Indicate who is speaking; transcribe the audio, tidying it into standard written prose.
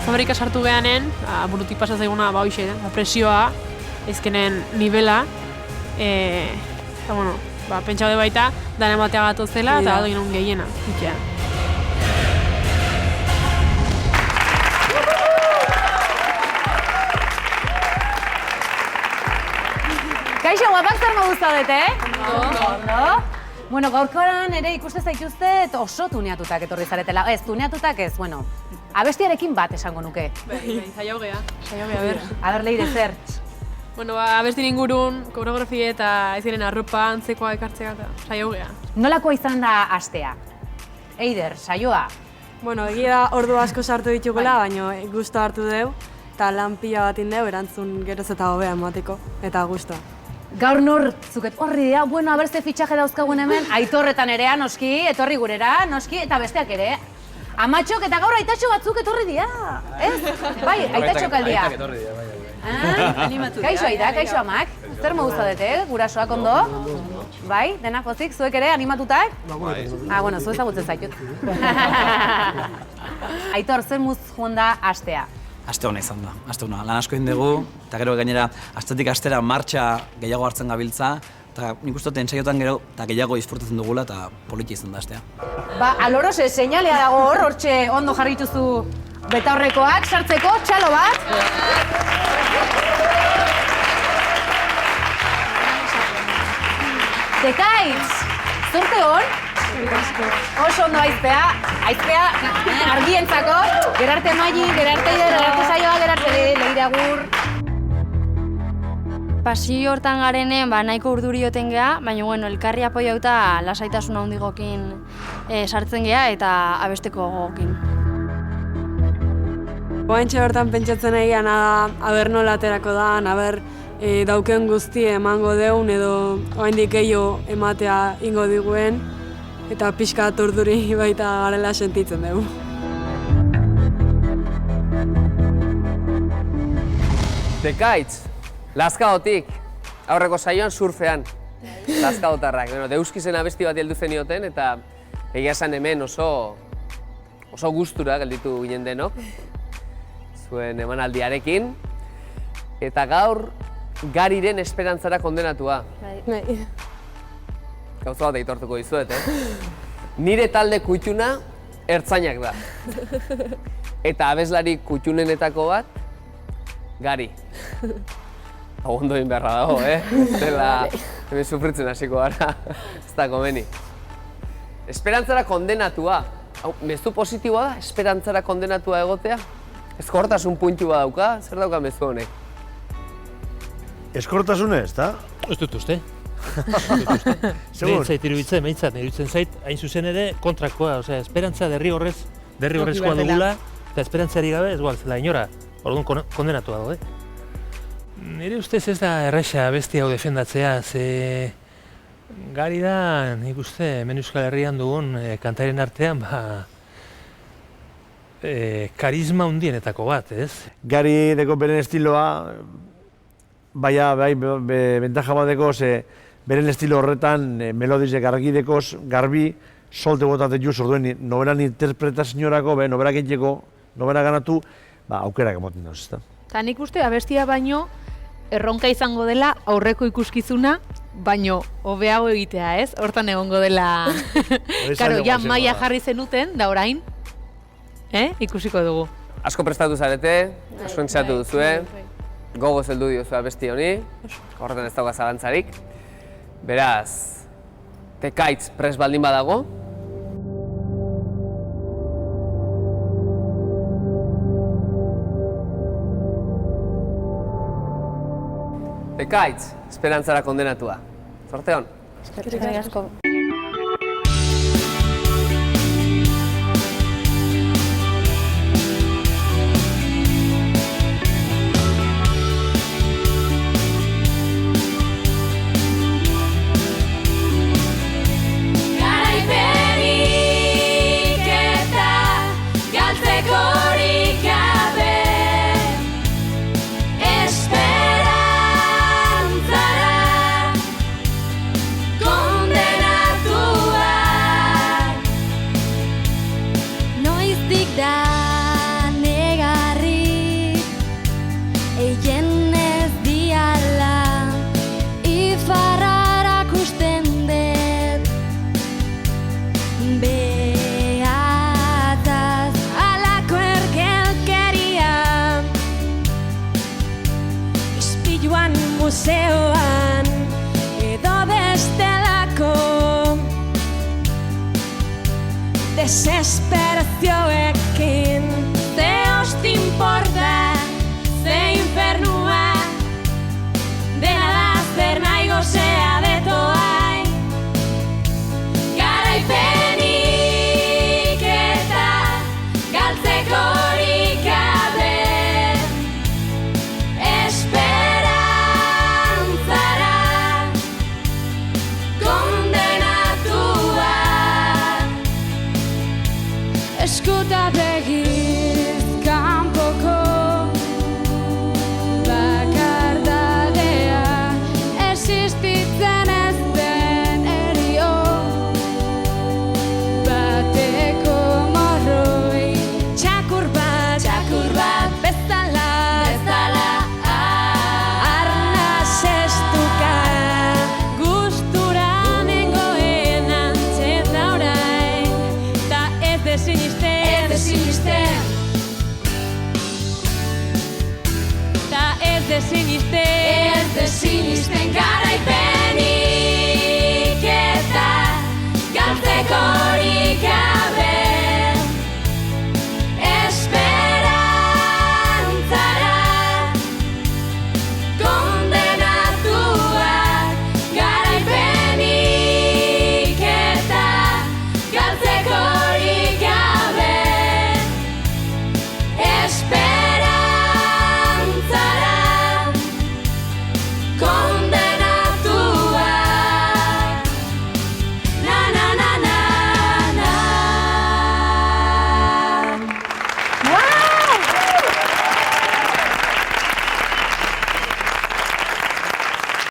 Speaker 1: fabrika sartu behanen, burutik pasa zaiguna, hoxe, presioa, ezkenen nivela, eta, bueno, pentsaude baita, dana ematea gatozela, eta gatoin un gehiena, ikia.
Speaker 2: Kaixo, guapak zer modu zaudete, Ondo. Bueno, gaurkoan ere ikuste zaituztet oso tuneatutak etorri zaretela. Ez, tuneatutak ez, bueno, abestiarekin bat esango nuke.
Speaker 1: Zaila hogea, ber.
Speaker 2: Aber, Leire, zer?
Speaker 1: Bueno, abestin ingurun, koreografia eta ez diren arropa antzekoa ekartzea eta zaila hogea.
Speaker 2: Nolakoa izan da astea? Eider, saioa?
Speaker 3: Bueno, egia ordu asko sartu ditugula, baina gusto hartu deu, eta lan pila bat indeu, erantzun geroz eta hobea emateko, eta gustoa.
Speaker 2: Gaur nortzuket horri dira, bueno, abertze fitxaje dauzkagun hemen, Aitorretan erea, noski, etorri gurera, noski, eta besteak ere. Amatxok eta gaur aitatxo batzuk etorri dira, ez? Bai, aitatxok aldia.
Speaker 4: Aitak etorri dira, bai.
Speaker 2: Kaixo aida, kaixo amak, zer modu zaudete, gurasoak ondo? Bai, dena pozik, zuek ere animatutak? Bueno, zu ezagutzen zaitut. Aitor, zer muz joan da astea?
Speaker 4: Aste hona izan da, aste hona. Lan asko dugu, eta gero gainera, astetik astera martxa gehiago hartzen gabiltza, eta nik uste dut entsaiotan gero, eta gehiago disfrutatzen dugula, eta politia izan da astea.
Speaker 2: Aloroz, seinalea dago hortxe ondo jarrituzu betaurrekoak, sartzeko, txalo bat. Dekaitz, zorte hon? Oso ondo aizpea argientzako, Gerarte Maili, Gerarte Ider, Gerarte Saioa, Gerarte Leire agur.
Speaker 5: Pasio hortan garenen, nahiko urdurioten geha, baina bueno, elkarri apoiauta lasaitasuna hundigokin sartzen geha eta abesteko gogokin.
Speaker 3: Oaintxe hortan pentsatzen egian aber nola aterako da, aber dauken guztie emango deun edo oraindik gehiago ematea ingo diguen eta pixka urduri baita garela sentitzen dugu.
Speaker 6: Dekaitz, Lazkaotik, aurreko saioan surfean, Lazkaotarrak. Deuskizen abesti bat heldu zenioten eta egia esan hemen oso gustura gelditu ginen denok, zuen emanaldiarekin. Eta gaur, Gariren esperantzara kondenatua. Gauza bat eitortuko dizuet, Nire talde kutxuna ertzainak da. Eta abeslari kutxunenetako bat, Gari. Ondo egin beharra dago, Dela, hemen sufritzen hasiko gara, ez da komeni. Esperantzara kondenatua. Mezu positiboa da, esperantzara kondenatua egotea? Eskortasun puntu bat dauka, zer dauka mezu honek?
Speaker 7: Eskortasunez, da?
Speaker 8: Ez dut uste. Iruditzen zait, hain zuzen ere, kontrakoa. Esperantza derrigorrezkoa dugula, eta esperantzari gabe ez gualtzela inora. Orduan kondenatua dago, Nire ustez ez da erresa besti hau defendatzea, ze Gari da, nik uste, hemen Euskal Herrian dugun kantaren artean, karisma hundienetako bat, ez?
Speaker 7: Gari deko beren estiloa, bai, bentaja bat deko, beren estilo horretan, melodizek argidekoz, garbi, solte botate juz, orduen, noberan interpretazioarako, noberak egiteko, nobera ganatu, aukerak emoten dauz, ezta.
Speaker 9: Ta nik uste, abestia baino, erronka izango dela aurreko ikuskizuna, baino hobeago egitea, ez? Hortan egongo dela... Karo, ja maila jarri zenuten, da orain, ikusiko dugu.
Speaker 6: Asko prestatu zarete, asko entzatu duzue, gogoz heldu diozu abesti honi, horretan ez dauka zalantzarik. Beraz, Dekaitz prest baldin badago. Dekaitz, esperantzara kondenatua. Zorte hon.
Speaker 5: Eskerrik asko. Noiztik da negarri
Speaker 10: desesperazioekin. Ze hosti importa, ze infernua, dena da zer nahi gozea detoai. Garaipenik eta galtzekorik gabe, esperantzara kondenatua. Eskuta begiz kanpoko bakardadea, existitzen ez den erio bateko morroi. Txakur bat bezala, arnaz estuka, gustura nengoen antzez da orain, ta ez desinisten, ta ez desinisten,